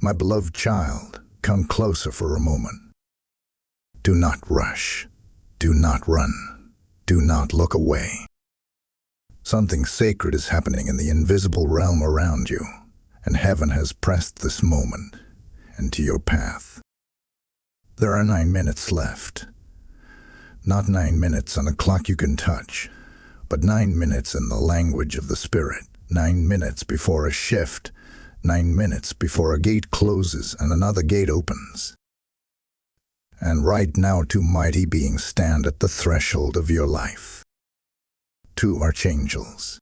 My beloved child, come closer for a moment. Do not rush. Do not run. Do not look away. Something sacred is happening in the invisible realm around you, and heaven has pressed this moment into your path. There are 9 minutes left. Not 9 minutes on a clock you can touch, but 9 minutes in the language of the Spirit. 9 minutes before a shift. 9 minutes before a gate closes and another gate opens. And right now 2 mighty beings stand at the threshold of your life. 2 archangels.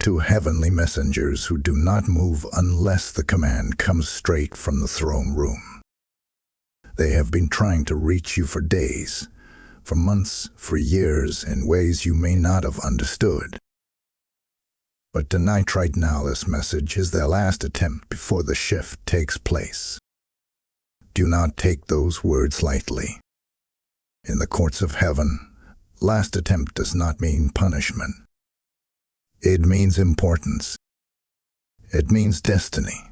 2 heavenly messengers who do not move unless the command comes straight from the throne room. They have been trying to reach you for days, for months, for years, in ways you may not have understood. But tonight, right now, this message is their last attempt before the shift takes place. Do not take those words lightly. In the courts of heaven, last attempt does not mean punishment. It means importance. It means destiny.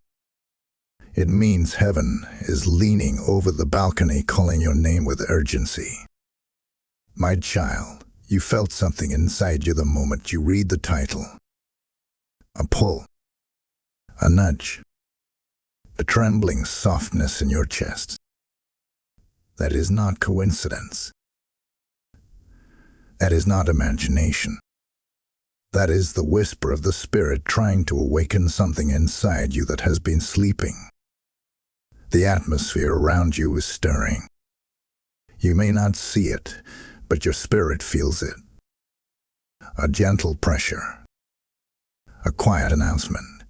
It means heaven is leaning over the balcony calling your name with urgency. My child, you felt something inside you the moment you read the title. A pull, a nudge, a trembling softness in your chest. That is not coincidence. That is not imagination. That is the whisper of the Spirit trying to awaken something inside you that has been sleeping. The atmosphere around you is stirring. You may not see it, but your spirit feels it. A gentle pressure. A quiet announcement.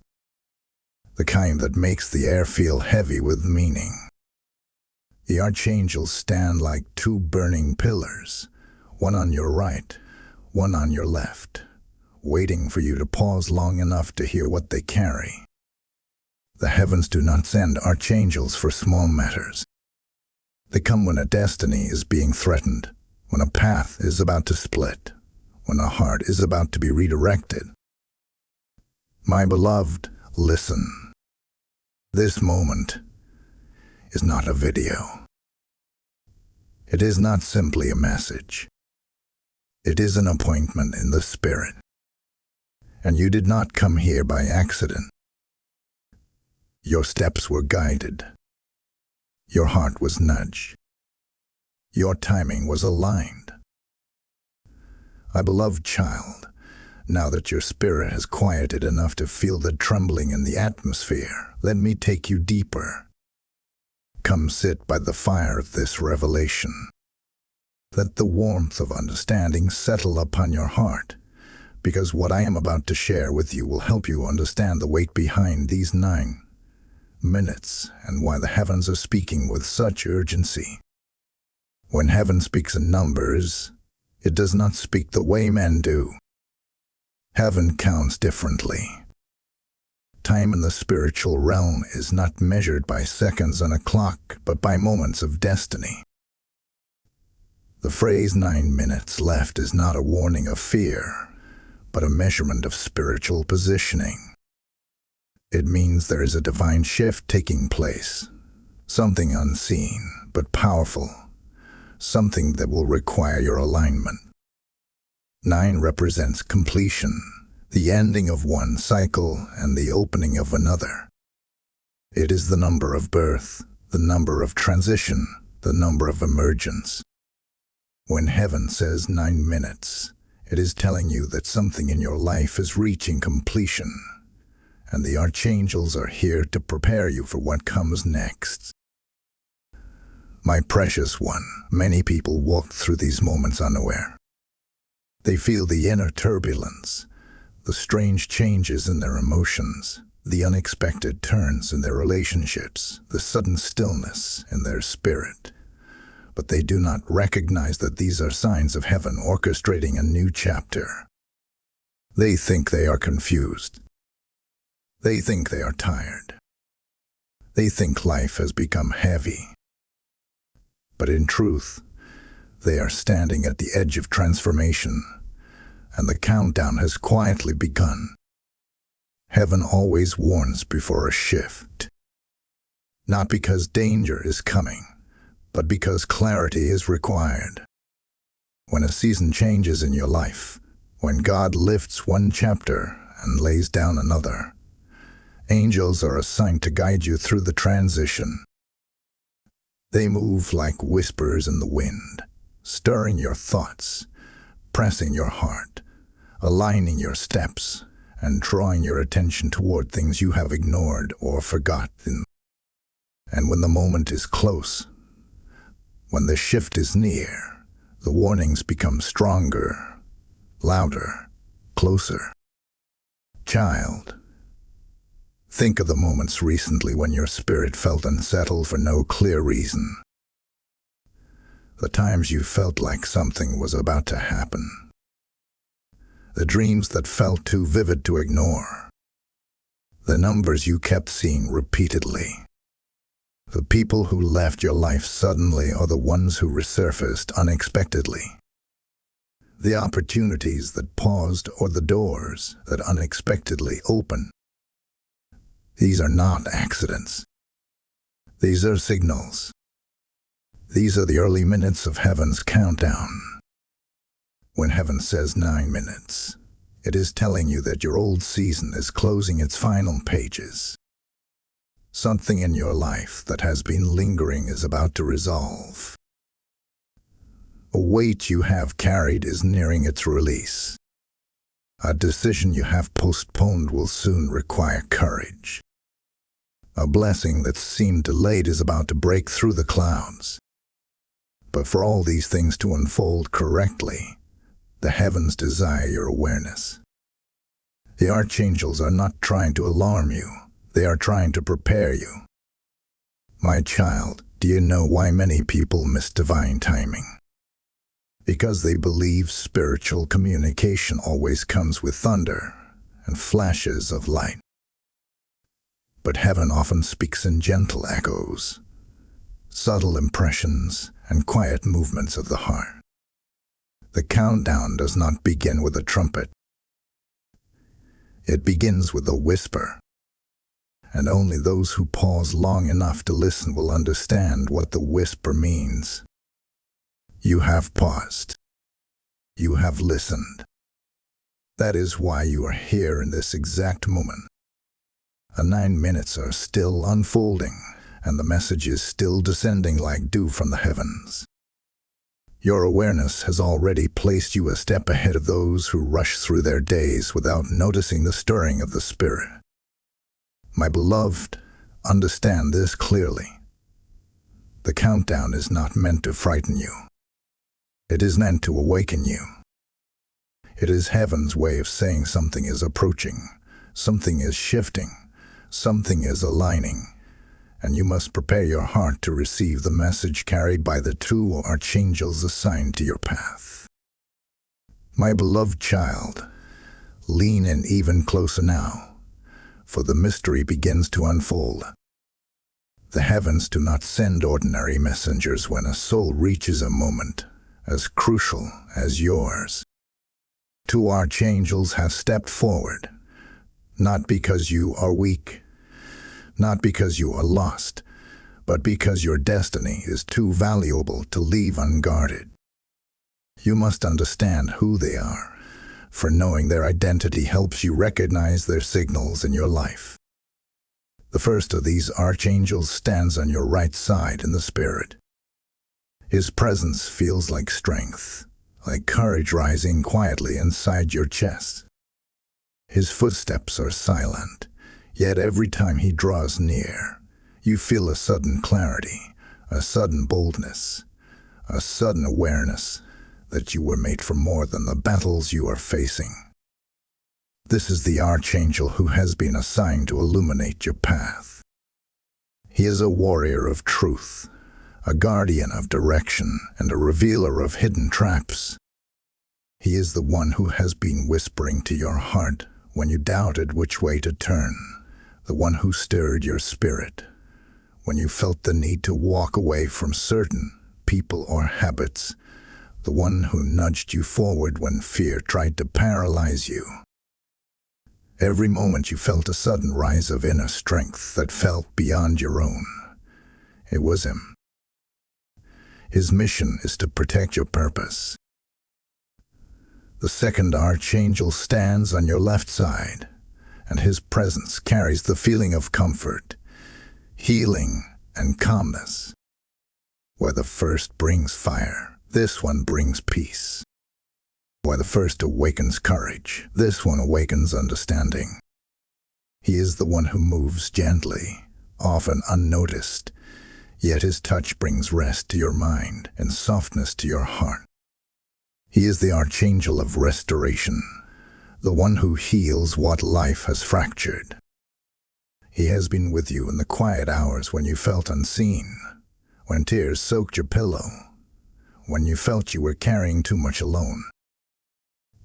The kind that makes the air feel heavy with meaning. The archangels stand like 2 burning pillars, one on your right, one on your left, waiting for you to pause long enough to hear what they carry. The heavens do not send archangels for small matters. They come when a destiny is being threatened, when a path is about to split, when a heart is about to be redirected. My beloved, listen. This moment is not a video. It is not simply a message. It is an appointment in the Spirit. And you did not come here by accident. Your steps were guided. Your heart was nudged. Your timing was aligned. My beloved child, now that your spirit has quieted enough to feel the trembling in the atmosphere, let me take you deeper. Come sit by the fire of this revelation. Let the warmth of understanding settle upon your heart, because what I am about to share with you will help you understand the weight behind these 9 minutes and why the heavens are speaking with such urgency. When heaven speaks in numbers, it does not speak the way men do. Heaven counts differently. Time in the spiritual realm is not measured by seconds on a clock, but by moments of destiny. The phrase 9 minutes left is not a warning of fear, but a measurement of spiritual positioning. It means there is a divine shift taking place, something unseen but powerful, something that will require your alignment. 9 represents completion, the ending of one cycle and the opening of another. It is the number of birth, the number of transition, the number of emergence. When heaven says 9 minutes, it is telling you that something in your life is reaching completion, and the archangels are here to prepare you for what comes next. My precious one, many people walk through these moments unaware. They feel the inner turbulence, the strange changes in their emotions, the unexpected turns in their relationships, the sudden stillness in their spirit. But they do not recognize that these are signs of heaven orchestrating a new chapter. They think they are confused. They think they are tired. They think life has become heavy. But in truth, they are standing at the edge of transformation, and the countdown has quietly begun. Heaven always warns before a shift. Not because danger is coming, but because clarity is required. When a season changes in your life, when God lifts one chapter and lays down another, angels are assigned to guide you through the transition. They move like whispers in the wind, stirring your thoughts, pressing your heart, aligning your steps, and drawing your attention toward things you have ignored or forgotten. And when the moment is close, when the shift is near, the warnings become stronger, louder, closer. Child, think of the moments recently when your spirit felt unsettled for no clear reason. The times you felt like something was about to happen. The dreams that felt too vivid to ignore. The numbers you kept seeing repeatedly. The people who left your life suddenly are the ones who resurfaced unexpectedly. The opportunities that paused or the doors that unexpectedly opened. These are not accidents. These are signals. These are the early minutes of heaven's countdown. When heaven says 9 minutes, it is telling you that your old season is closing its final pages. Something in your life that has been lingering is about to resolve. A weight you have carried is nearing its release. A decision you have postponed will soon require courage. A blessing that seemed delayed is about to break through the clouds. But for all these things to unfold correctly, the heavens desire your awareness. The archangels are not trying to alarm you. They are trying to prepare you. My child, do you know why many people miss divine timing? Because they believe spiritual communication always comes with thunder and flashes of light. But heaven often speaks in gentle echoes, subtle impressions, and quiet movements of the heart. The countdown does not begin with a trumpet. It begins with a whisper. And only those who pause long enough to listen will understand what the whisper means. You have paused. You have listened. That is why you are here in this exact moment. The 9 minutes are still unfolding, and the message is still descending like dew from the heavens. Your awareness has already placed you a step ahead of those who rush through their days without noticing the stirring of the Spirit. My beloved, understand this clearly. The countdown is not meant to frighten you. It is meant to awaken you. It is heaven's way of saying something is approaching, something is shifting, something is aligning, and you must prepare your heart to receive the message carried by the 2 archangels assigned to your path. My beloved child, lean in even closer now, for the mystery begins to unfold. The heavens do not send ordinary messengers when a soul reaches a moment as crucial as yours. 2 archangels have stepped forward, not because you are weak, not because you are lost, but because your destiny is too valuable to leave unguarded. You must understand who they are, for knowing their identity helps you recognize their signals in your life. The first of these archangels stands on your right side in the spirit. His presence feels like strength, like courage rising quietly inside your chest. His footsteps are silent, yet every time he draws near, you feel a sudden clarity, a sudden boldness, a sudden awareness that you were made for more than the battles you are facing. This is the archangel who has been assigned to illuminate your path. He is a warrior of truth, a guardian of direction, and a revealer of hidden traps. He is the one who has been whispering to your heart when you doubted which way to turn, the one who stirred your spirit when you felt the need to walk away from certain people or habits, the one who nudged you forward when fear tried to paralyze you. Every moment you felt a sudden rise of inner strength that felt beyond your own, It was him. His mission is to protect your purpose. The second Archangel stands on your left side, and his presence carries the feeling of comfort, healing, and calmness. Where the first brings fire, this one brings peace. Where the first awakens courage, this one awakens understanding. He is the one who moves gently, often unnoticed, yet his touch brings rest to your mind and softness to your heart. He is the Archangel of restoration, the one who heals what life has fractured. He has been with you in the quiet hours when you felt unseen, when tears soaked your pillow, when you felt you were carrying too much alone.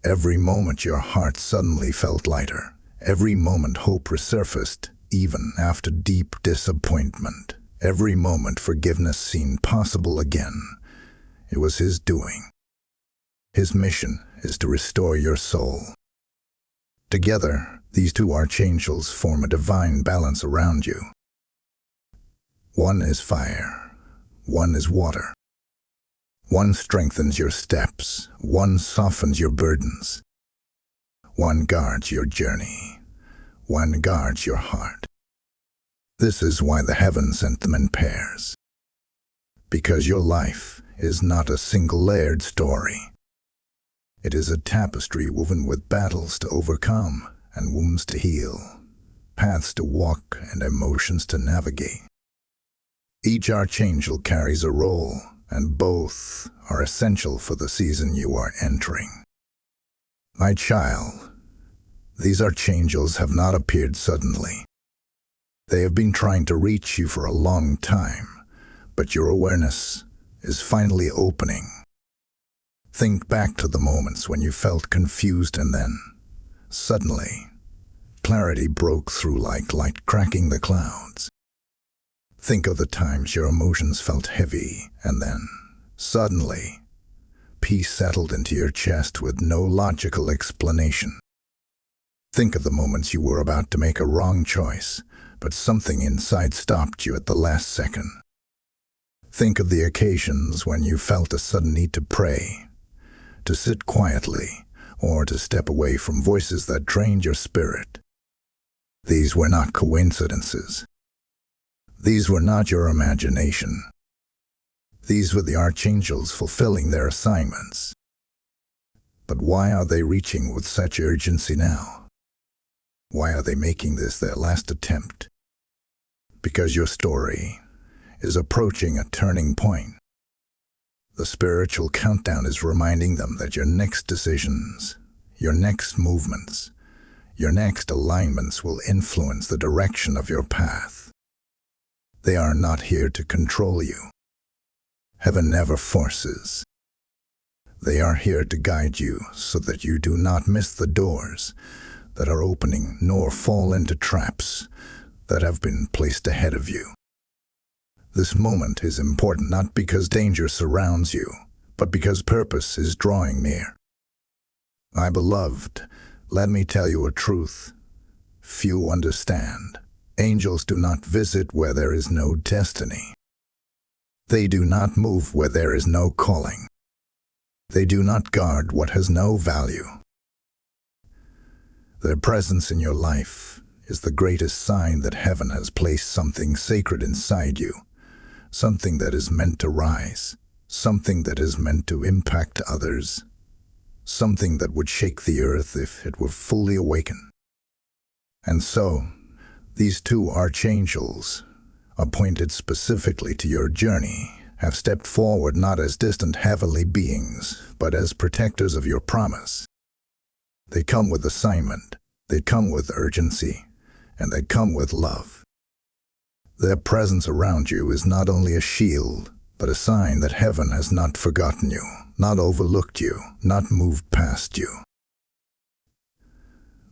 Every moment your heart suddenly felt lighter. Every moment hope resurfaced, even after deep disappointment. Every moment forgiveness seemed possible again. It was his doing. His mission is to restore your soul. Together, these two archangels form a divine balance around you. One is fire, one is water. One strengthens your steps, one softens your burdens. One guards your journey, one guards your heart. This is why the heavens sent them in pairs. Because your life is not a single-layered story. It is a tapestry woven with battles to overcome and wounds to heal, paths to walk and emotions to navigate. Each archangel carries a role, and both are essential for the season you are entering. My child, these archangels have not appeared suddenly. They have been trying to reach you for a long time, but your awareness is finally opening. Think back to the moments when you felt confused and then, suddenly, clarity broke through like light cracking the clouds. Think of the times your emotions felt heavy and then, suddenly, peace settled into your chest with no logical explanation. Think of the moments you were about to make a wrong choice, but something inside stopped you at the last second. Think of the occasions when you felt a sudden need to pray, to sit quietly, or to step away from voices that drained your spirit. These were not coincidences. These were not your imagination. These were the archangels fulfilling their assignments. But why are they reaching with such urgency now? Why are they making this their last attempt? Because your story is approaching a turning point. The spiritual countdown is reminding them that your next decisions, your next movements, your next alignments will influence the direction of your path. They are not here to control you. Heaven never forces. They are here to guide you so that you do not miss the doors that are opening nor fall into traps that have been placed ahead of you. This moment is important not because danger surrounds you, but because purpose is drawing near. My beloved, let me tell you a truth. Few understand. Angels do not visit where there is no destiny. They do not move where there is no calling. They do not guard what has no value. Their presence in your life is the greatest sign that heaven has placed something sacred inside you, something that is meant to rise, something that is meant to impact others, something that would shake the earth if it were fully awakened. And so, these two archangels, appointed specifically to your journey, have stepped forward not as distant heavenly beings, but as protectors of your promise. They come with assignment, they come with urgency, and they come with love. Their presence around you is not only a shield, but a sign that heaven has not forgotten you, not overlooked you, not moved past you.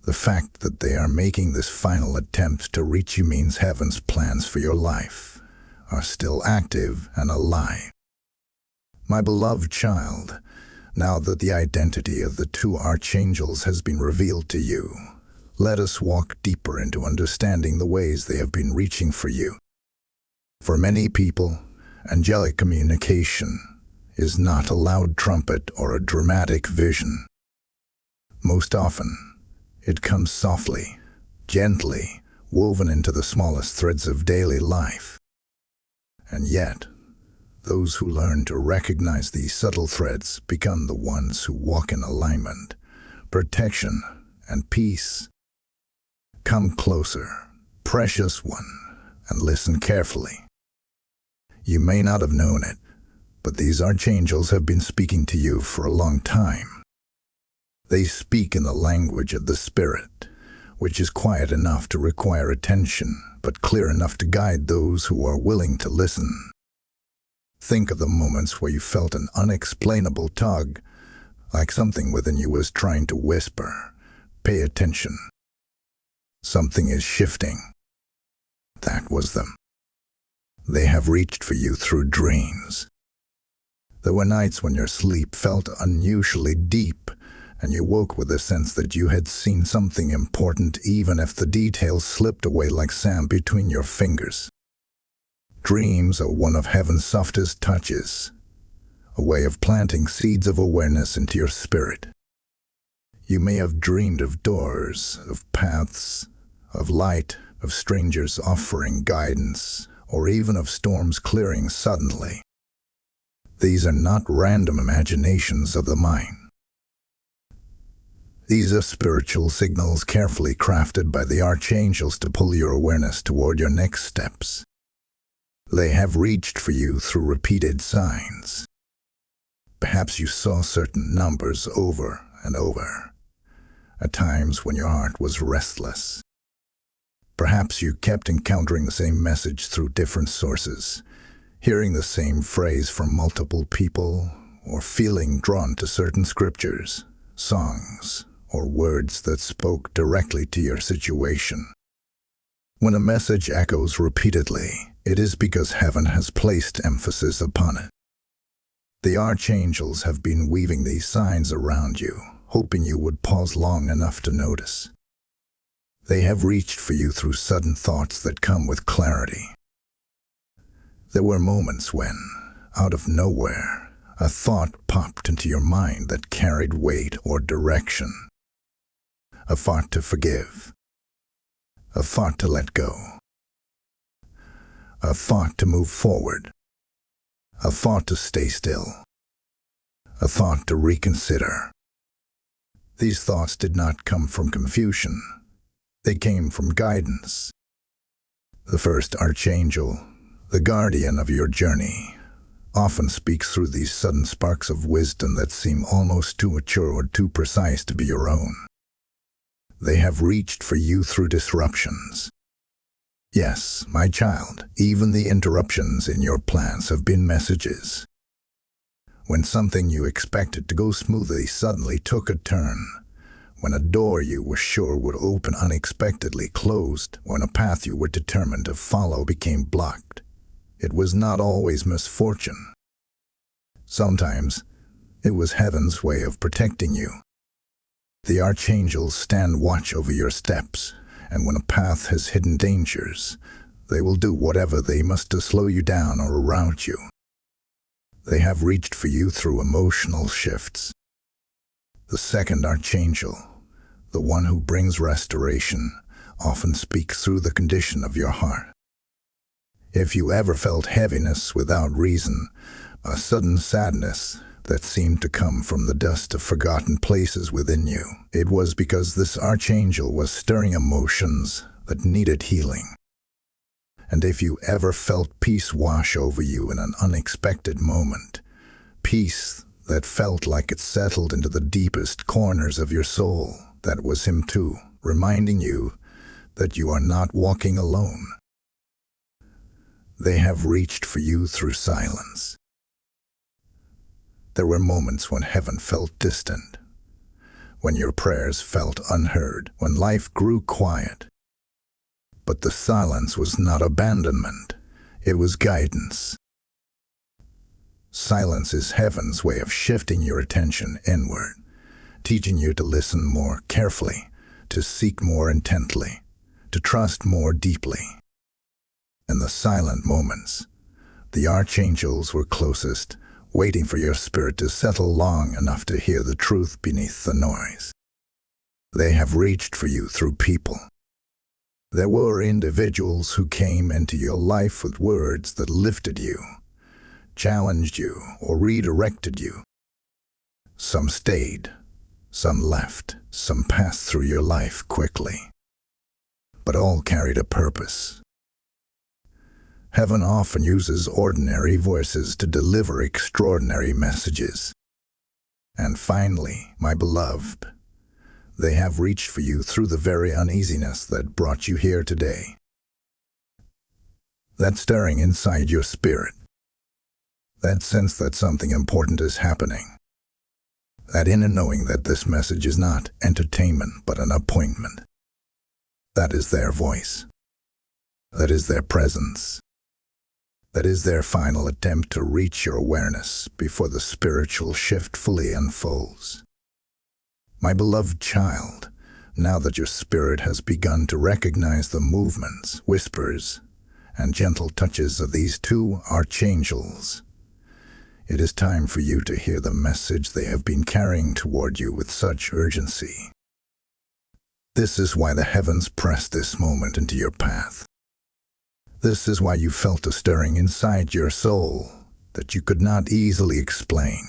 The fact that they are making this final attempt to reach you means heaven's plans for your life are still active and alive. My beloved child, now that the identity of the two archangels has been revealed to you, let us walk deeper into understanding the ways they have been reaching for you. For many people, angelic communication is not a loud trumpet or a dramatic vision. Most often, it comes softly, gently, woven into the smallest threads of daily life. And yet, those who learn to recognize these subtle threads become the ones who walk in alignment, protection, and peace. Come closer, precious one, and listen carefully. You may not have known it, but these archangels have been speaking to you for a long time. They speak in the language of the Spirit, which is quiet enough to require attention, but clear enough to guide those who are willing to listen. Think of the moments where you felt an unexplainable tug, like something within you was trying to whisper, "Pay attention. Something is shifting." That was them. They have reached for you through dreams. There were nights when your sleep felt unusually deep, and you woke with a sense that you had seen something important even if the details slipped away like sand between your fingers. Dreams are one of heaven's softest touches, a way of planting seeds of awareness into your spirit. You may have dreamed of doors, of paths, of light, of strangers offering guidance, or even of storms clearing suddenly. These are not random imaginations of the mind. These are spiritual signals carefully crafted by the archangels to pull your awareness toward your next steps. They have reached for you through repeated signs. Perhaps you saw certain numbers over and over, at times when your heart was restless. Perhaps you kept encountering the same message through different sources, hearing the same phrase from multiple people, or feeling drawn to certain scriptures, songs, or words that spoke directly to your situation. When a message echoes repeatedly, it is because heaven has placed emphasis upon it. The archangels have been weaving these signs around you, hoping you would pause long enough to notice. They have reached for you through sudden thoughts that come with clarity. There were moments when, out of nowhere, a thought popped into your mind that carried weight or direction. A thought to forgive. A thought to let go. A thought to move forward. A thought to stay still. A thought to reconsider. These thoughts did not come from confusion. They came from guidance. The first archangel, the guardian of your journey, often speaks through these sudden sparks of wisdom that seem almost too mature or too precise to be your own. They have reached for you through disruptions. Yes, my child, even the interruptions in your plans have been messages. When something you expected to go smoothly suddenly took a turn, when a door you were sure would open unexpectedly closed, when a path you were determined to follow became blocked, it was not always misfortune. Sometimes, it was heaven's way of protecting you. The archangels stand watch over your steps, and when a path has hidden dangers, they will do whatever they must to slow you down or reroute you. They have reached for you through emotional shifts. The second archangel, the one who brings restoration, often speaks through the condition of your heart. If you ever felt heaviness without reason, a sudden sadness that seemed to come from the dust of forgotten places within you, it was because this archangel was stirring emotions that needed healing. And if you ever felt peace wash over you in an unexpected moment, peace that felt like it settled into the deepest corners of your soul, that was him too, reminding you that you are not walking alone. They have reached for you through silence. There were moments when heaven felt distant, when your prayers felt unheard, when life grew quiet. But the silence was not abandonment, it was guidance. Silence is heaven's way of shifting your attention inward, teaching you to listen more carefully, to seek more intently, to trust more deeply. In the silent moments, the archangels were closest, waiting for your spirit to settle long enough to hear the truth beneath the noise. They have reached for you through people. There were individuals who came into your life with words that lifted you, challenged you, or redirected you. Some stayed, some left, some passed through your life quickly. But all carried a purpose. Heaven often uses ordinary voices to deliver extraordinary messages. And finally, my beloved, they have reached for you through the very uneasiness that brought you here today. That stirring inside your spirit, that sense that something important is happening, that inner knowing that this message is not entertainment but an appointment. That is their voice. That is their presence. That is their final attempt to reach your awareness before the spiritual shift fully unfolds. My beloved child, now that your spirit has begun to recognize the movements, whispers, and gentle touches of these two archangels, it is time for you to hear the message they have been carrying toward you with such urgency. This is why the heavens pressed this moment into your path. This is why you felt a stirring inside your soul that you could not easily explain.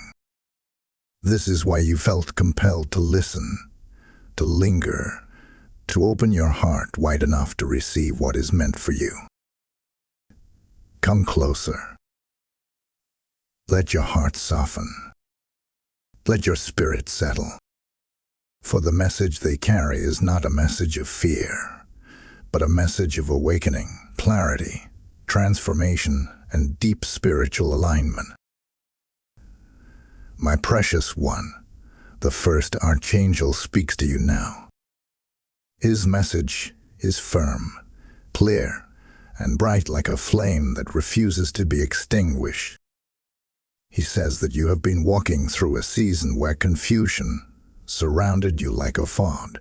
This is why you felt compelled to listen, to linger, to open your heart wide enough to receive what is meant for you. Come closer. Let your heart soften. Let your spirit settle. For the message they carry is not a message of fear, but a message of awakening, clarity, transformation, and deep spiritual alignment. My precious one, the first archangel speaks to you now. His message is firm, clear, and bright like a flame that refuses to be extinguished. He says that you have been walking through a season where confusion surrounded you like a fog.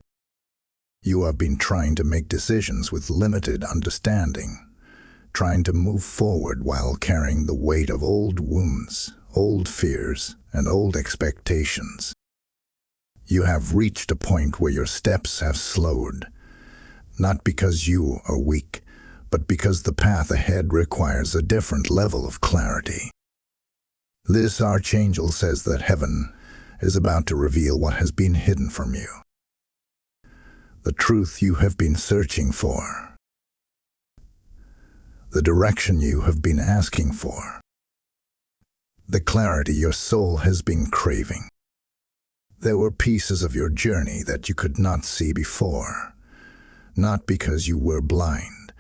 You have been trying to make decisions with limited understanding, trying to move forward while carrying the weight of old wounds, old fears, and old expectations. You have reached a point where your steps have slowed, not because you are weak, but because the path ahead requires a different level of clarity. This archangel says that heaven is about to reveal what has been hidden from you, the truth you have been searching for, the direction you have been asking for, the clarity your soul has been craving. There were pieces of your journey that you could not see before, not because you were blind,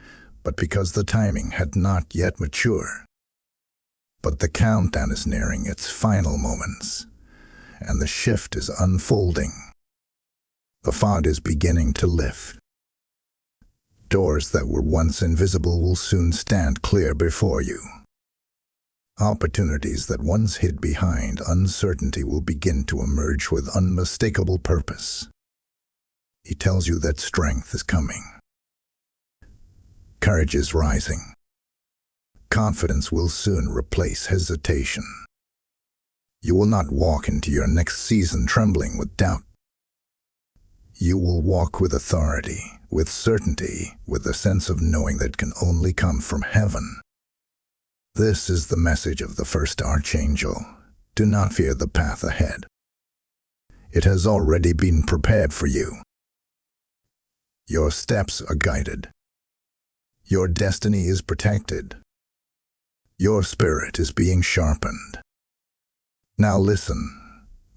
but because the timing had not yet matured. But the countdown is nearing its final moments, and the shift is unfolding. The fog is beginning to lift. Doors that were once invisible will soon stand clear before you. Opportunities that once hid behind uncertainty will begin to emerge with unmistakable purpose. He tells you that strength is coming. Courage is rising. Confidence will soon replace hesitation. You will not walk into your next season trembling with doubt. You will walk with authority, with certainty, with a sense of knowing that can only come from heaven. This is the message of the first archangel. Do not fear the path ahead. It has already been prepared for you. Your steps are guided. Your destiny is protected. Your spirit is being sharpened. Now listen,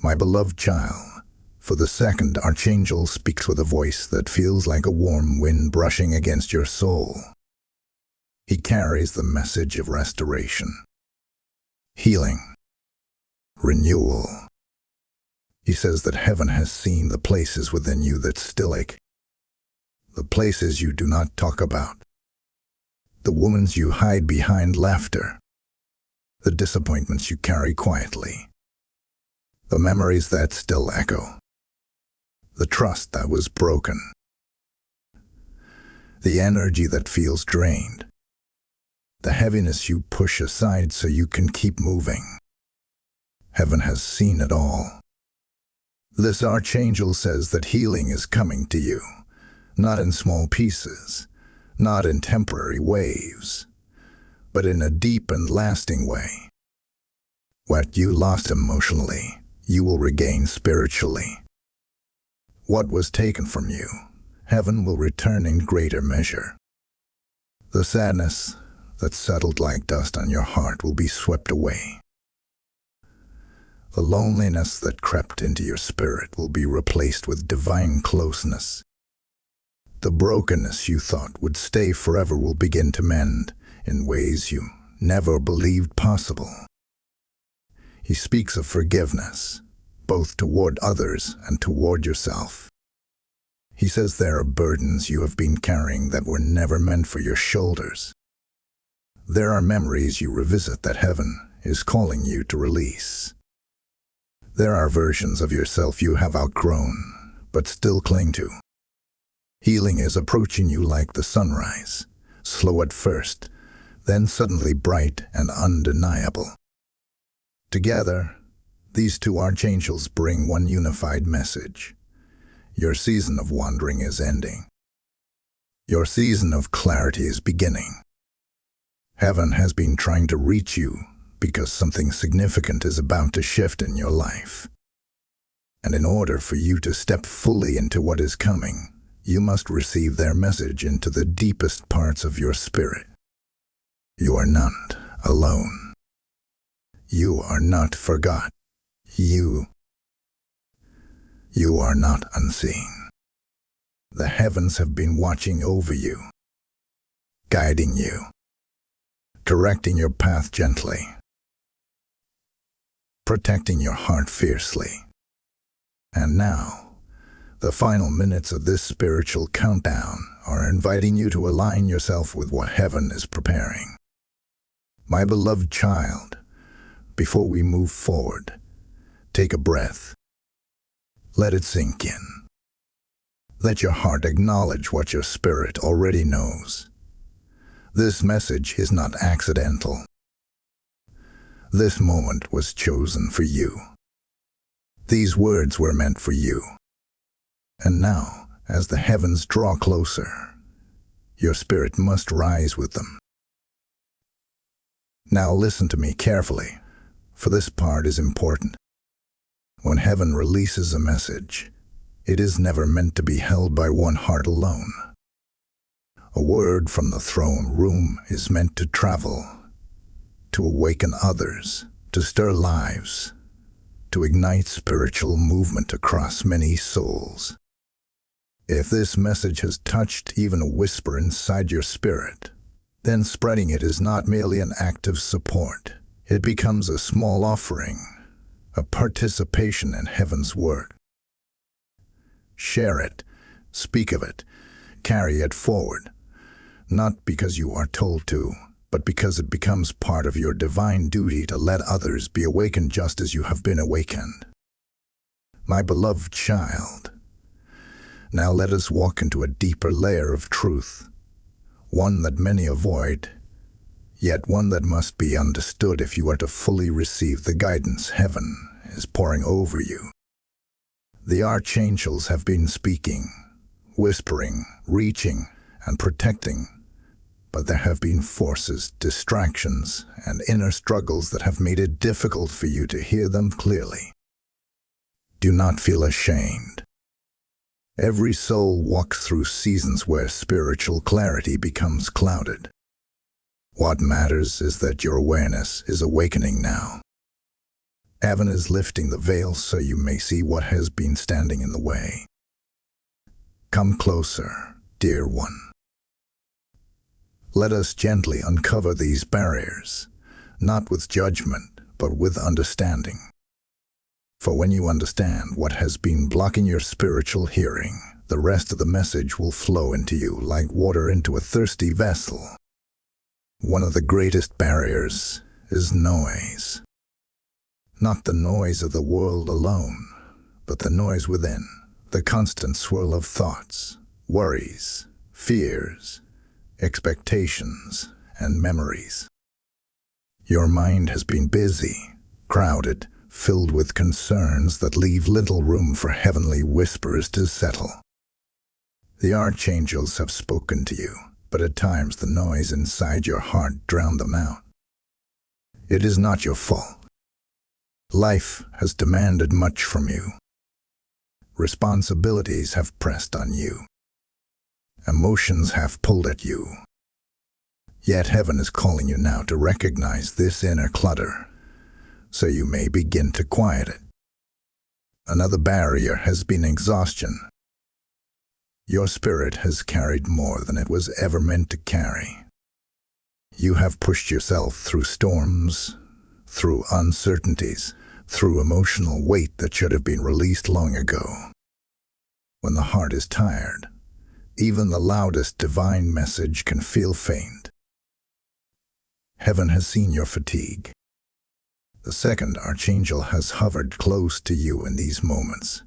my beloved child, for the second archangel speaks with a voice that feels like a warm wind brushing against your soul. He carries the message of restoration, healing, renewal. He says that heaven has seen the places within you that still ache, the places you do not talk about, the wounds you hide behind laughter, the disappointments you carry quietly, the memories that still echo, the trust that was broken, the energy that feels drained. The heaviness you push aside so you can keep moving. Heaven has seen it all. This Archangel says that healing is coming to you, not in small pieces, not in temporary waves, but in a deep and lasting way. What you lost emotionally, you will regain spiritually. What was taken from you, heaven will return in greater measure. The sadness that settled like dust on your heart will be swept away. The loneliness that crept into your spirit will be replaced with divine closeness. The brokenness you thought would stay forever will begin to mend in ways you never believed possible. He speaks of forgiveness, both toward others and toward yourself. He says there are burdens you have been carrying that were never meant for your shoulders. There are memories you revisit that heaven is calling you to release. There are versions of yourself you have outgrown, but still cling to. Healing is approaching you like the sunrise, slow at first, then suddenly bright and undeniable. Together, these two archangels bring one unified message. Your season of wandering is ending. Your season of clarity is beginning. Heaven has been trying to reach you because something significant is about to shift in your life. And in order for you to step fully into what is coming, you must receive their message into the deepest parts of your spirit. You are not alone. You are not forgot. You are not unseen. The heavens have been watching over you, guiding you, directing your path gently, protecting your heart fiercely. And now, the final minutes of this spiritual countdown are inviting you to align yourself with what heaven is preparing. My beloved child, before we move forward, take a breath. Let it sink in. Let your heart acknowledge what your spirit already knows. This message is not accidental. This moment was chosen for you. These words were meant for you. And now, as the heavens draw closer, your spirit must rise with them. Now listen to me carefully, for this part is important. When heaven releases a message, it is never meant to be held by one heart alone. A word from the throne room is meant to travel, to awaken others, to stir lives, to ignite spiritual movement across many souls. If this message has touched even a whisper inside your spirit, then spreading it is not merely an act of support. It becomes a small offering, a participation in heaven's work. Share it, speak of it, carry it forward, not because you are told to, but because it becomes part of your divine duty to let others be awakened just as you have been awakened. My beloved child, now let us walk into a deeper layer of truth, one that many avoid, yet one that must be understood if you are to fully receive the guidance heaven is pouring over you. The archangels have been speaking, whispering, reaching, and protecting, but there have been forces, distractions, and inner struggles that have made it difficult for you to hear them clearly. Do not feel ashamed. Every soul walks through seasons where spiritual clarity becomes clouded. What matters is that your awareness is awakening now. Heaven is lifting the veil so you may see what has been standing in the way. Come closer, dear one. Let us gently uncover these barriers, not with judgment, but with understanding. For when you understand what has been blocking your spiritual hearing, the rest of the message will flow into you like water into a thirsty vessel. One of the greatest barriers is noise. Not the noise of the world alone, but the noise within, the constant swirl of thoughts, worries, fears, expectations, and memories. Your mind has been busy, crowded, filled with concerns that leave little room for heavenly whispers to settle. The archangels have spoken to you, but at times the noise inside your heart drowned them out. It is not your fault. Life has demanded much from you. Responsibilities have pressed on you. Emotions have pulled at you. Yet heaven is calling you now to recognize this inner clutter, so you may begin to quiet it. Another barrier has been exhaustion. Your spirit has carried more than it was ever meant to carry. You have pushed yourself through storms, through uncertainties, through emotional weight that should have been released long ago. When the heart is tired, even the loudest divine message can feel faint. Heaven has seen your fatigue. The second archangel has hovered close to you in these moments,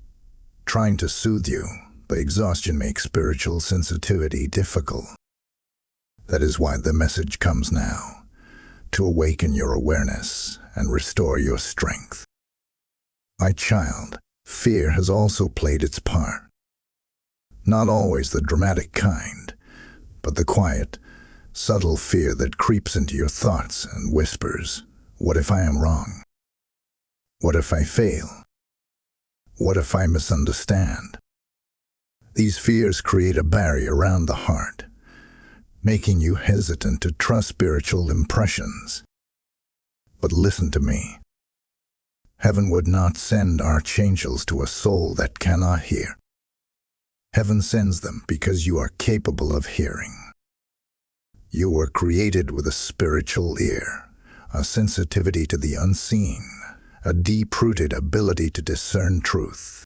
trying to soothe you, but exhaustion makes spiritual sensitivity difficult. That is why the message comes now, to awaken your awareness and restore your strength. My child, fear has also played its part. Not always the dramatic kind, but the quiet, subtle fear that creeps into your thoughts and whispers, "What if I am wrong? What if I fail? What if I misunderstand?" These fears create a barrier around the heart, making you hesitant to trust spiritual impressions. But listen to me. Heaven would not send archangels to a soul that cannot hear. Heaven sends them because you are capable of hearing. You were created with a spiritual ear, a sensitivity to the unseen, a deep-rooted ability to discern truth.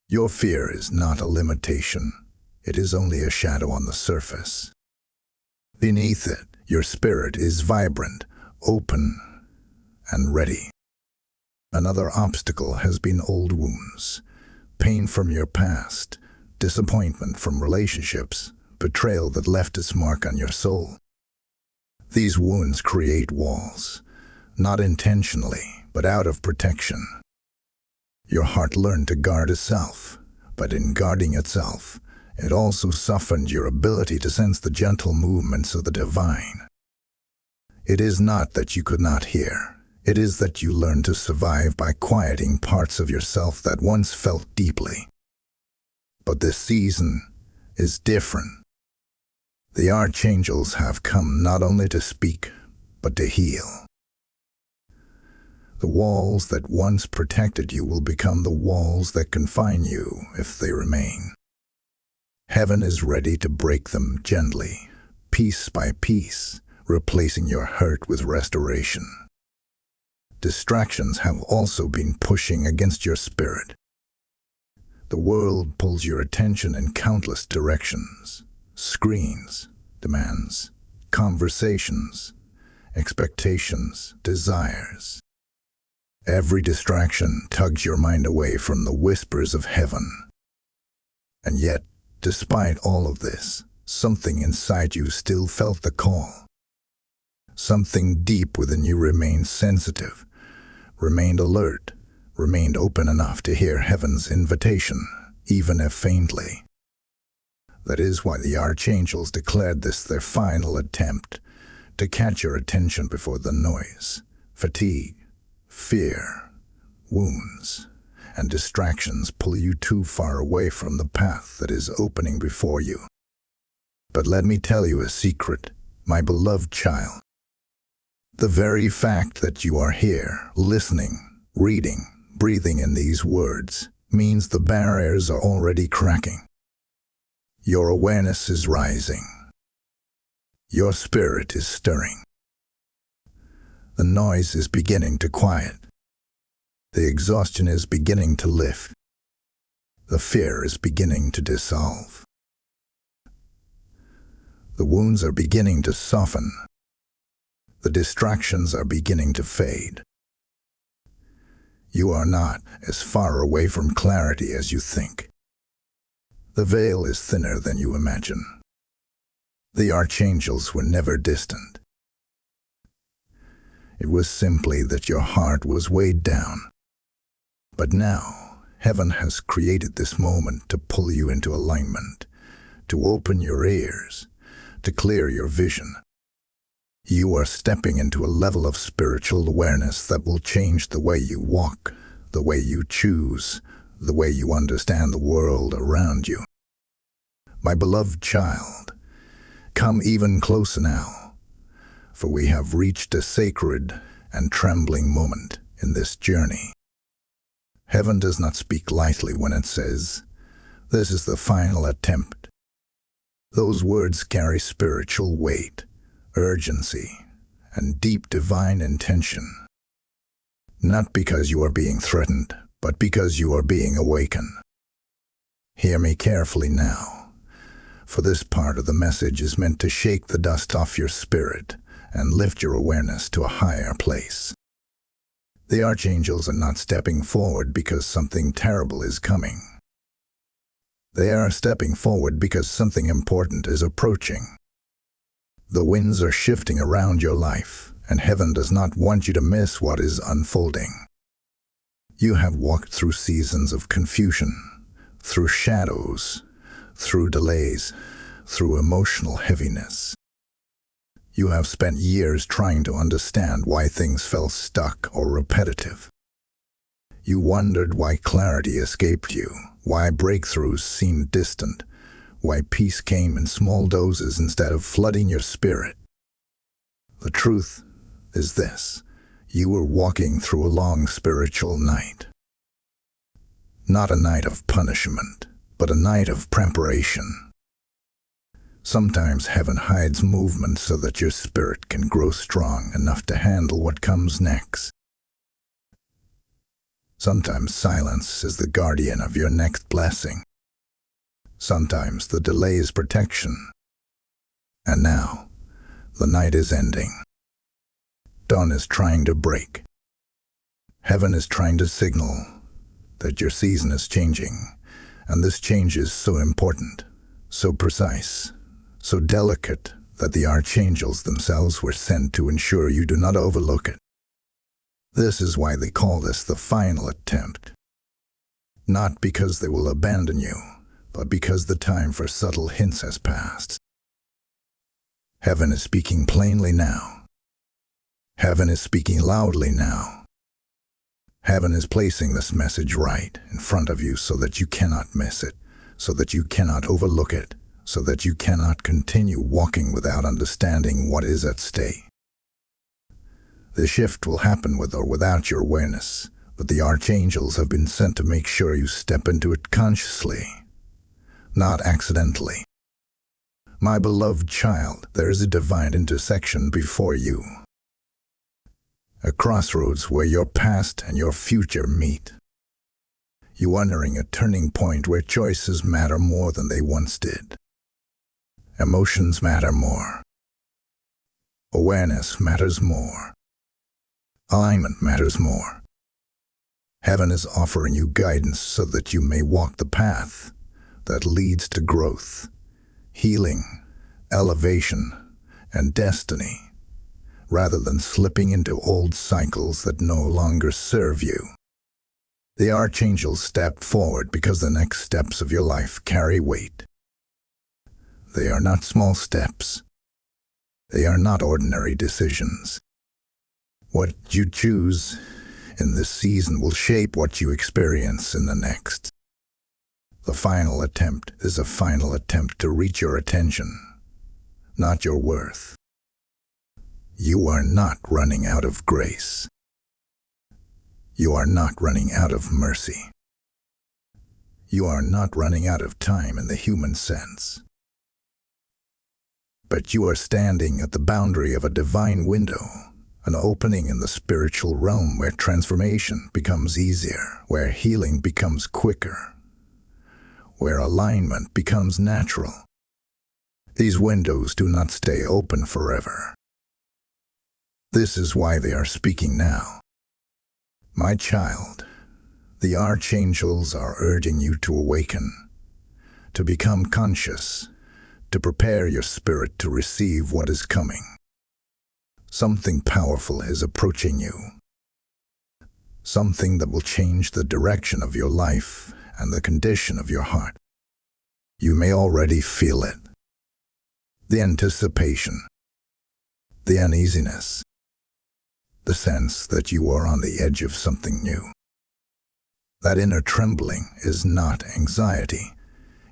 Your fear is not a limitation. It is only a shadow on the surface. Beneath it, your spirit is vibrant, open, and ready. Another obstacle has been old wounds, pain from your past, disappointment from relationships, betrayal that left its mark on your soul. These wounds create walls, not intentionally, but out of protection. Your heart learned to guard itself, but in guarding itself, it also softened your ability to sense the gentle movements of the divine. It is not that you could not hear. It is that you learned to survive by quieting parts of yourself that once felt deeply. But this season is different. The archangels have come not only to speak, but to heal. The walls that once protected you will become the walls that confine you if they remain. Heaven is ready to break them gently, piece by piece, replacing your hurt with restoration. Distractions have also been pushing against your spirit. The world pulls your attention in countless directions: screens, demands, conversations, expectations, desires. Every distraction tugs your mind away from the whispers of heaven. And yet, despite all of this, something inside you still felt the call. Something deep within you remained sensitive, remained alert, remained open enough to hear heaven's invitation, even if faintly. That is why the archangels declared this their final attempt, to catch your attention before the noise, fatigue, fear, wounds, and distractions pull you too far away from the path that is opening before you. But let me tell you a secret, my beloved child. The very fact that you are here, listening, reading, breathing in these words, means the barriers are already cracking. Your awareness is rising. Your spirit is stirring. The noise is beginning to quiet. The exhaustion is beginning to lift. The fear is beginning to dissolve. The wounds are beginning to soften. The distractions are beginning to fade. You are not as far away from clarity as you think. The veil is thinner than you imagine. The archangels were never distant. It was simply that your heart was weighed down. But now, heaven has created this moment to pull you into alignment, to open your ears, to clear your vision. You are stepping into a level of spiritual awareness that will change the way you walk, the way you choose, the way you understand the world around you. My beloved child, come even closer now, for we have reached a sacred and trembling moment in this journey. Heaven does not speak lightly when it says, "This is the final attempt." Those words carry spiritual weight, urgency, and deep divine intention. Not because you are being threatened, but because you are being awakened. Hear me carefully now, for this part of the message is meant to shake the dust off your spirit and lift your awareness to a higher place. The archangels are not stepping forward because something terrible is coming. They are stepping forward because something important is approaching. The winds are shifting around your life, and heaven does not want you to miss what is unfolding. You have walked through seasons of confusion, through shadows, through delays, through emotional heaviness. You have spent years trying to understand why things felt stuck or repetitive. You wondered why clarity escaped you, why breakthroughs seemed distant, why peace came in small doses instead of flooding your spirit. The truth is this: you were walking through a long spiritual night. Not a night of punishment, but a night of preparation. Sometimes heaven hides movement so that your spirit can grow strong enough to handle what comes next. Sometimes silence is the guardian of your next blessing. Sometimes the delay is protection. And now, the night is ending. Dawn is trying to break. Heaven is trying to signal that your season is changing, and this change is so important, so precise, so delicate that the archangels themselves were sent to ensure you do not overlook it. This is why they call this the final attempt. Not because they will abandon you, but because the time for subtle hints has passed. Heaven is speaking plainly now. Heaven is speaking loudly now. Heaven is placing this message right in front of you so that you cannot miss it, so that you cannot overlook it, so that you cannot continue walking without understanding what is at stake. The shift will happen with or without your awareness, but the archangels have been sent to make sure you step into it consciously, not accidentally. My beloved child, there is a divine intersection before you. A crossroads where your past and your future meet. You are entering a turning point where choices matter more than they once did. Emotions matter more. Awareness matters more. Alignment matters more. Heaven is offering you guidance so that you may walk the path that leads to growth, healing, elevation, and destiny, rather than slipping into old cycles that no longer serve you. The archangels step forward because the next steps of your life carry weight. They are not small steps. They are not ordinary decisions. What you choose in this season will shape what you experience in the next. The final attempt is a final attempt to reach your attention, not your worth. You are not running out of grace. You are not running out of mercy. You are not running out of time in the human sense. But you are standing at the boundary of a divine window, an opening in the spiritual realm where transformation becomes easier, where healing becomes quicker, where alignment becomes natural. These windows do not stay open forever. This is why they are speaking now. My child, the archangels are urging you to awaken, to become conscious, to prepare your spirit to receive what is coming. Something powerful is approaching you. Something that will change the direction of your life and the condition of your heart. You may already feel it. The anticipation, the uneasiness, the sense that you are on the edge of something new. That inner trembling is not anxiety,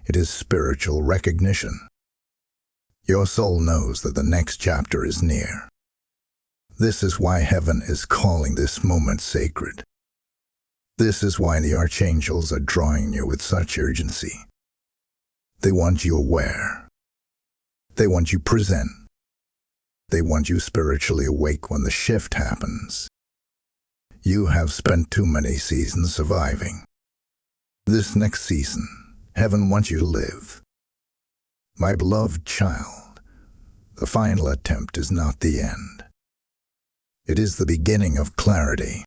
it is spiritual recognition. Your soul knows that the next chapter is near. This is why heaven is calling this moment sacred. This is why the archangels are drawing you with such urgency. They want you aware. They want you present. They want you spiritually awake when the shift happens. You have spent too many seasons surviving. This next season, heaven wants you to live. My beloved child, the final attempt is not the end. It is the beginning of clarity,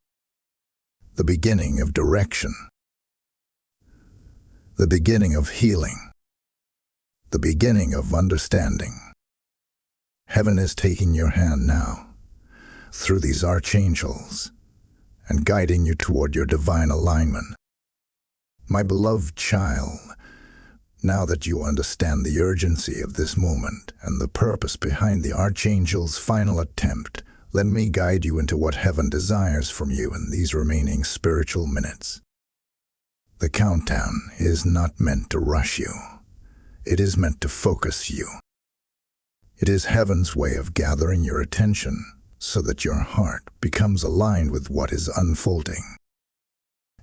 the beginning of direction, the beginning of healing, the beginning of understanding. Heaven is taking your hand now, through these archangels, and guiding you toward your divine alignment. My beloved child, now that you understand the urgency of this moment and the purpose behind the archangel's final attempt, let me guide you into what heaven desires from you in these remaining spiritual minutes. The countdown is not meant to rush you. It is meant to focus you. It is heaven's way of gathering your attention so that your heart becomes aligned with what is unfolding.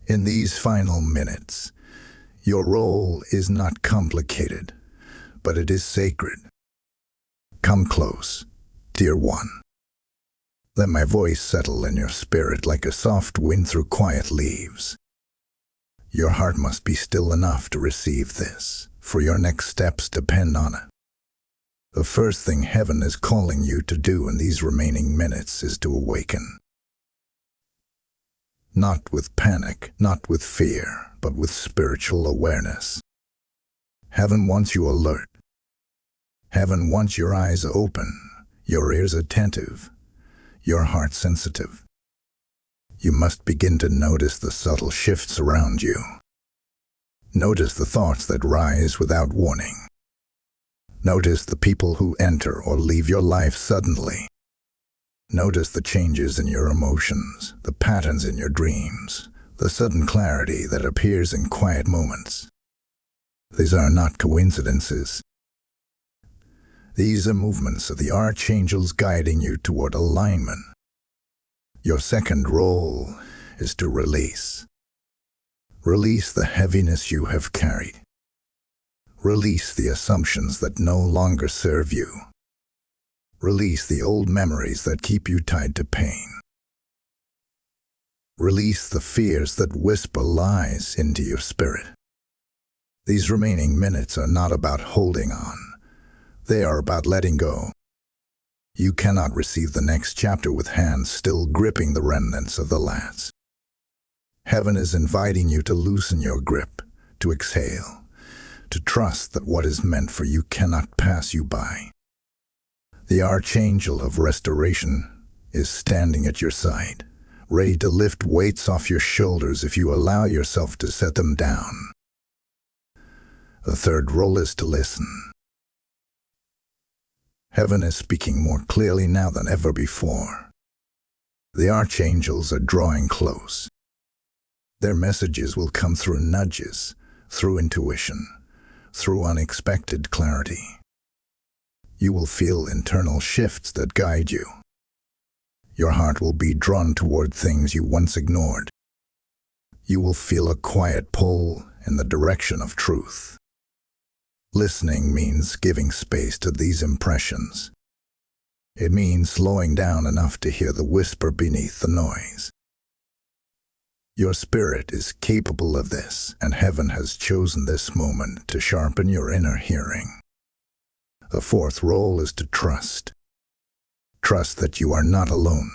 In these final minutes, your role is not complicated, but it is sacred. Come close, dear one. Let my voice settle in your spirit like a soft wind through quiet leaves. Your heart must be still enough to receive this, for your next steps depend on it. The first thing heaven is calling you to do in these remaining minutes is to awaken. Not with panic, not with fear, but with spiritual awareness. Heaven wants you alert. Heaven wants your eyes open, your ears attentive, your heart sensitive. You must begin to notice the subtle shifts around you. Notice the thoughts that rise without warning. Notice the people who enter or leave your life suddenly. Notice the changes in your emotions, the patterns in your dreams, the sudden clarity that appears in quiet moments. These are not coincidences. These are movements of the archangels guiding you toward alignment. Your second role is to release. Release the heaviness you have carried. Release the assumptions that no longer serve you. Release the old memories that keep you tied to pain. Release the fears that whisper lies into your spirit. These remaining minutes are not about holding on. They are about letting go. You cannot receive the next chapter with hands still gripping the remnants of the last. Heaven is inviting you to loosen your grip, to exhale, to trust that what is meant for you cannot pass you by. The Archangel of Restoration is standing at your side, ready to lift weights off your shoulders if you allow yourself to set them down. The third role is to listen. Heaven is speaking more clearly now than ever before. The archangels are drawing close. Their messages will come through nudges, through intuition, through unexpected clarity. You will feel internal shifts that guide you. Your heart will be drawn toward things you once ignored. You will feel a quiet pull in the direction of truth. Listening means giving space to these impressions. It means slowing down enough to hear the whisper beneath the noise. Your spirit is capable of this, and heaven has chosen this moment to sharpen your inner hearing. The fourth role is to trust. Trust that you are not alone.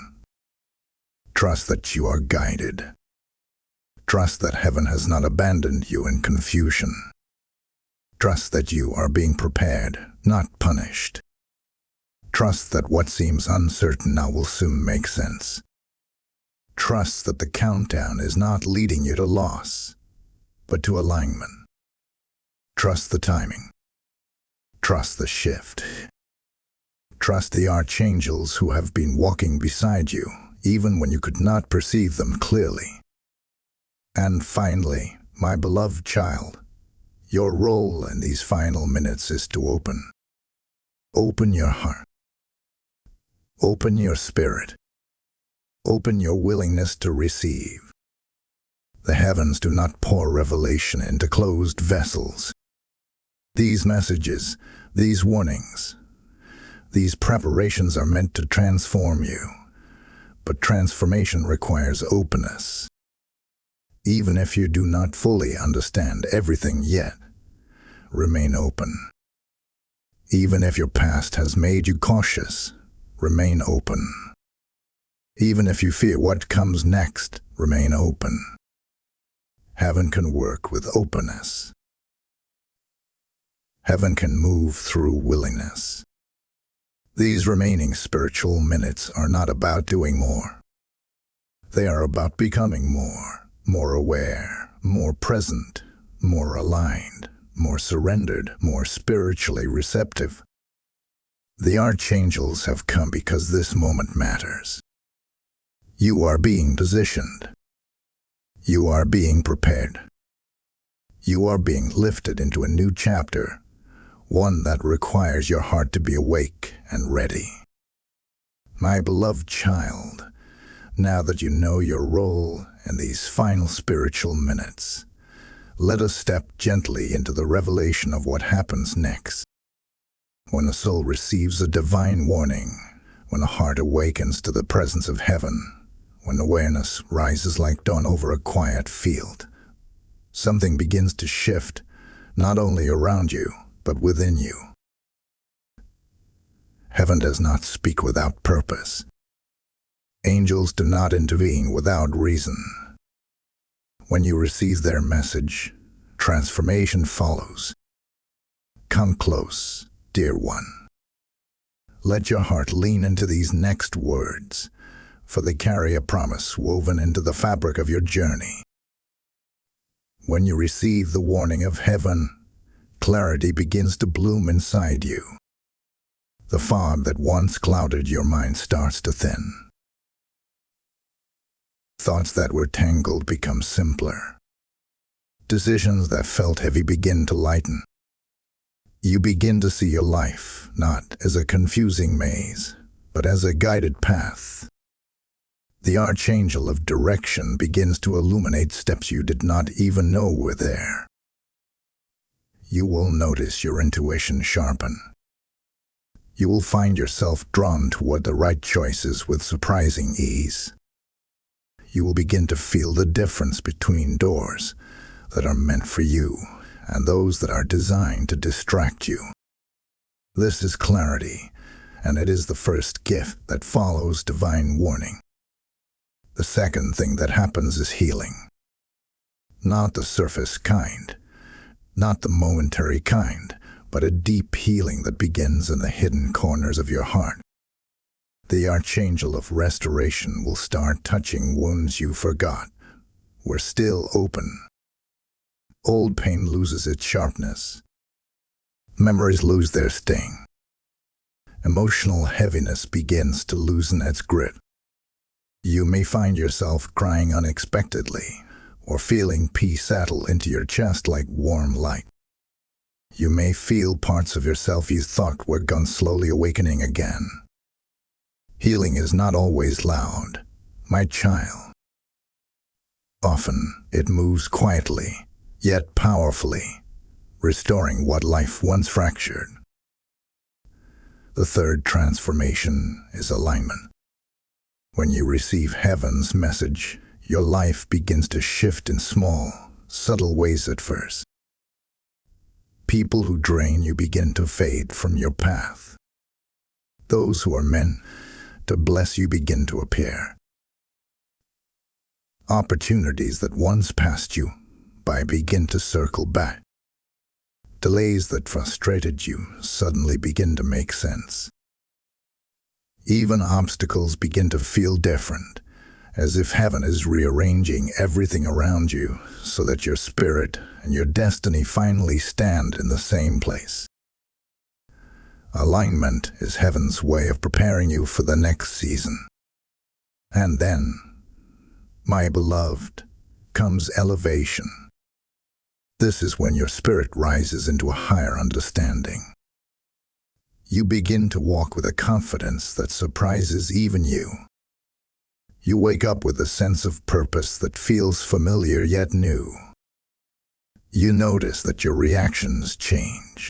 Trust that you are guided. Trust that heaven has not abandoned you in confusion. Trust that you are being prepared, not punished. Trust that what seems uncertain now will soon make sense. Trust that the countdown is not leading you to loss, but to alignment. Trust the timing. Trust the shift. Trust the archangels who have been walking beside you, even when you could not perceive them clearly. And finally, my beloved child, your role in these final minutes is to open. Open your heart. Open your spirit. Open your willingness to receive. The heavens do not pour revelation into closed vessels. These messages, these warnings, these preparations are meant to transform you. But transformation requires openness. Even if you do not fully understand everything yet, remain open. Even if your past has made you cautious, remain open. Even if you fear what comes next, remain open. Heaven can work with openness. Heaven can move through willingness. These remaining spiritual minutes are not about doing more. They are about becoming more aware, more present, more aligned, more surrendered, more spiritually receptive. The archangels have come because this moment matters. You are being positioned. You are being prepared. You are being lifted into a new chapter, one that requires your heart to be awake and ready. My beloved child, now that you know your role in these final spiritual minutes, let us step gently into the revelation of what happens next. When a soul receives a divine warning, when a heart awakens to the presence of heaven, when awareness rises like dawn over a quiet field, something begins to shift, not only around you, but within you. Heaven does not speak without purpose. Angels do not intervene without reason. When you receive their message, transformation follows. Come close, dear one. Let your heart lean into these next words, for they carry a promise woven into the fabric of your journey. When you receive the warning of heaven, clarity begins to bloom inside you. The fog that once clouded your mind starts to thin. Thoughts that were tangled become simpler. Decisions that felt heavy begin to lighten. You begin to see your life not as a confusing maze, but as a guided path. The archangel of direction begins to illuminate steps you did not even know were there. You will notice your intuition sharpen. You will find yourself drawn toward the right choices with surprising ease. You will begin to feel the difference between doors that are meant for you and those that are designed to distract you. This is clarity, and it is the first gift that follows divine warning. The second thing that happens is healing. Not the surface kind, not the momentary kind, but a deep healing that begins in the hidden corners of your heart. The archangel of restoration will start touching wounds you forgot were still open. Old pain loses its sharpness. Memories lose their sting. Emotional heaviness begins to loosen its grip. You may find yourself crying unexpectedly, or feeling peace settle into your chest like warm light. You may feel parts of yourself you thought were gone slowly awakening again. Healing is not always loud, my child. Often it moves quietly, yet powerfully, restoring what life once fractured. The third transformation is alignment. When you receive heaven's message, your life begins to shift in small, subtle ways at first. People who drain you begin to fade from your path. Those who are meant to bless you begin to appear. Opportunities that once passed you by begin to circle back. Delays that frustrated you suddenly begin to make sense. Even obstacles begin to feel different, as if heaven is rearranging everything around you so that your spirit and your destiny finally stand in the same place. Alignment is heaven's way of preparing you for the next season. And then, my beloved, comes elevation. This is when your spirit rises into a higher understanding. You begin to walk with a confidence that surprises even you. You wake up with a sense of purpose that feels familiar yet new. You notice that your reactions change.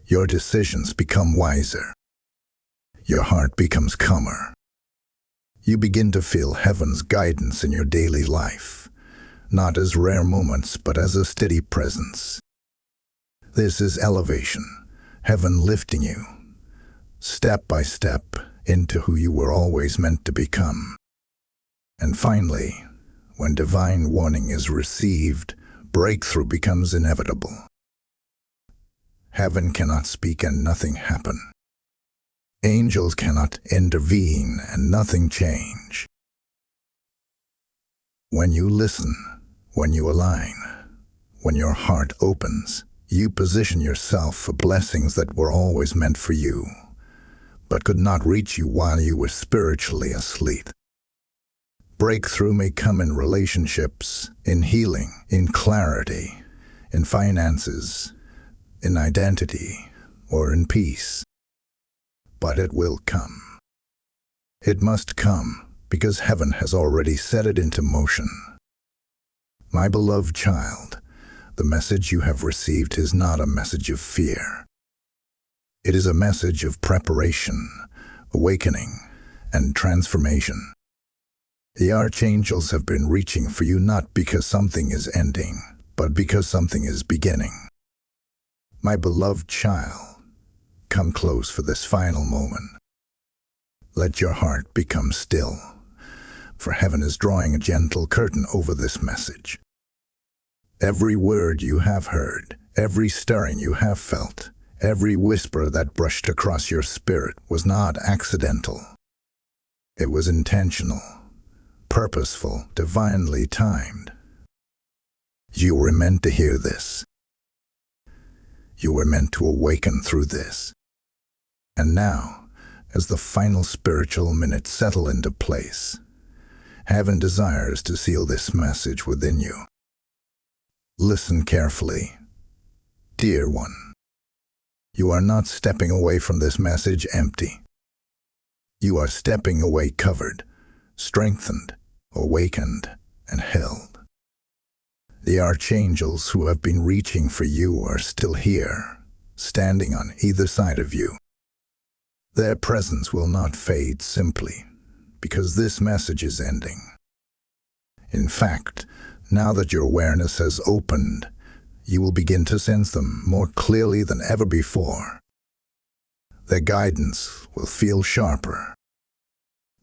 Your decisions become wiser. Your heart becomes calmer. You begin to feel heaven's guidance in your daily life, not as rare moments, but as a steady presence. This is elevation, heaven lifting you, step by step, into who you were always meant to become. And finally, when divine warning is received, breakthrough becomes inevitable. Heaven cannot speak and nothing happen. Angels cannot intervene and nothing change. When you listen, when you align, when your heart opens, you position yourself for blessings that were always meant for you, but could not reach you while you were spiritually asleep. Breakthrough may come in relationships, in healing, in clarity, in finances, in identity, or in peace. But it will come. It must come, because heaven has already set it into motion. My beloved child, the message you have received is not a message of fear. It is a message of preparation, awakening, and transformation. The archangels have been reaching for you not because something is ending, but because something is beginning. My beloved child, come close for this final moment. Let your heart become still, for heaven is drawing a gentle curtain over this message. Every word you have heard, every stirring you have felt, every whisper that brushed across your spirit was not accidental. It was intentional, purposeful, divinely timed. You were meant to hear this. You were meant to awaken through this. And now, as the final spiritual minutes settle into place, heaven desires to seal this message within you. Listen carefully, dear one. You are not stepping away from this message empty. You are stepping away covered, strengthened, awakened, and held. The archangels who have been reaching for you are still here, standing on either side of you. Their presence will not fade simply because this message is ending. In fact, now that your awareness has opened, you will begin to sense them more clearly than ever before. Their guidance will feel sharper.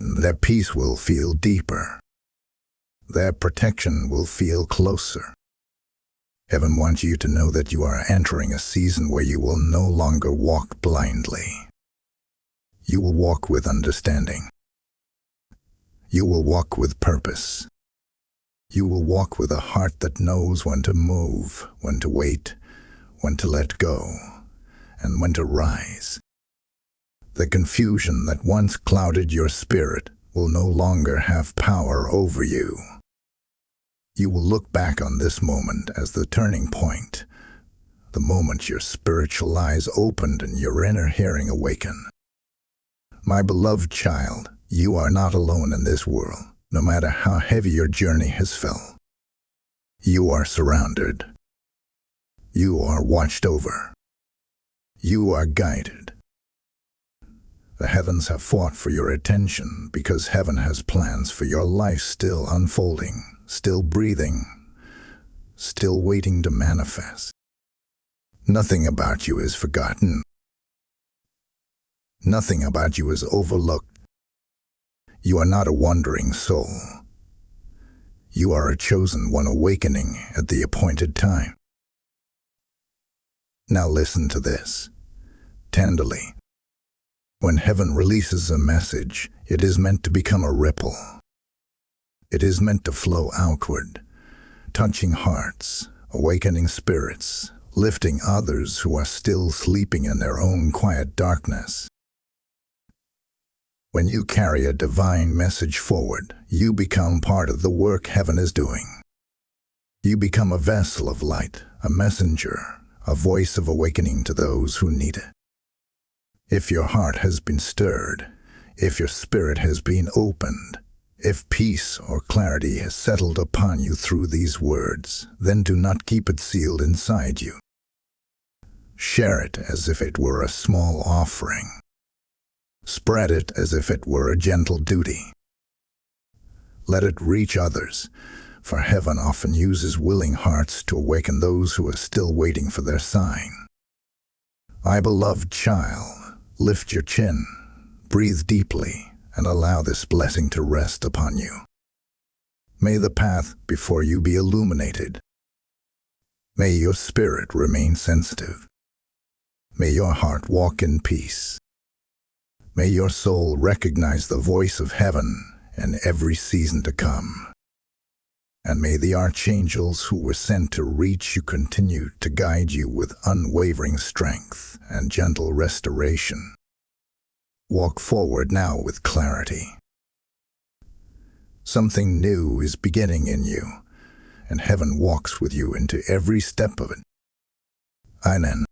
Their peace will feel deeper. Their protection will feel closer. Heaven wants you to know that you are entering a season where you will no longer walk blindly. You will walk with understanding. You will walk with purpose. You will walk with a heart that knows when to move, when to wait, when to let go, and when to rise. The confusion that once clouded your spirit will no longer have power over you. You will look back on this moment as the turning point, the moment your spiritual eyes opened and your inner hearing awakened. My beloved child, you are not alone in this world, no matter how heavy your journey has felt. You are surrounded. You are watched over. You are guided. The heavens have fought for your attention because heaven has plans for your life still unfolding, still breathing, still waiting to manifest. Nothing about you is forgotten. Nothing about you is overlooked. You are not a wandering soul. You are a chosen one awakening at the appointed time. Now listen to this, tenderly. When heaven releases a message, it is meant to become a ripple. It is meant to flow outward, touching hearts, awakening spirits, lifting others who are still sleeping in their own quiet darkness. When you carry a divine message forward, you become part of the work heaven is doing. You become a vessel of light, a messenger, a voice of awakening to those who need it. If your heart has been stirred, if your spirit has been opened, if peace or clarity has settled upon you through these words, then do not keep it sealed inside you. Share it as if it were a small offering. Spread it as if it were a gentle duty. Let it reach others, for heaven often uses willing hearts to awaken those who are still waiting for their sign. My beloved child, lift your chin, breathe deeply, and allow this blessing to rest upon you. May the path before you be illuminated. May your spirit remain sensitive. May your heart walk in peace. May your soul recognize the voice of heaven in every season to come. And may the archangels who were sent to reach you continue to guide you with unwavering strength and gentle restoration. Walk forward now with clarity. Something new is beginning in you, and heaven walks with you into every step of it. Amen.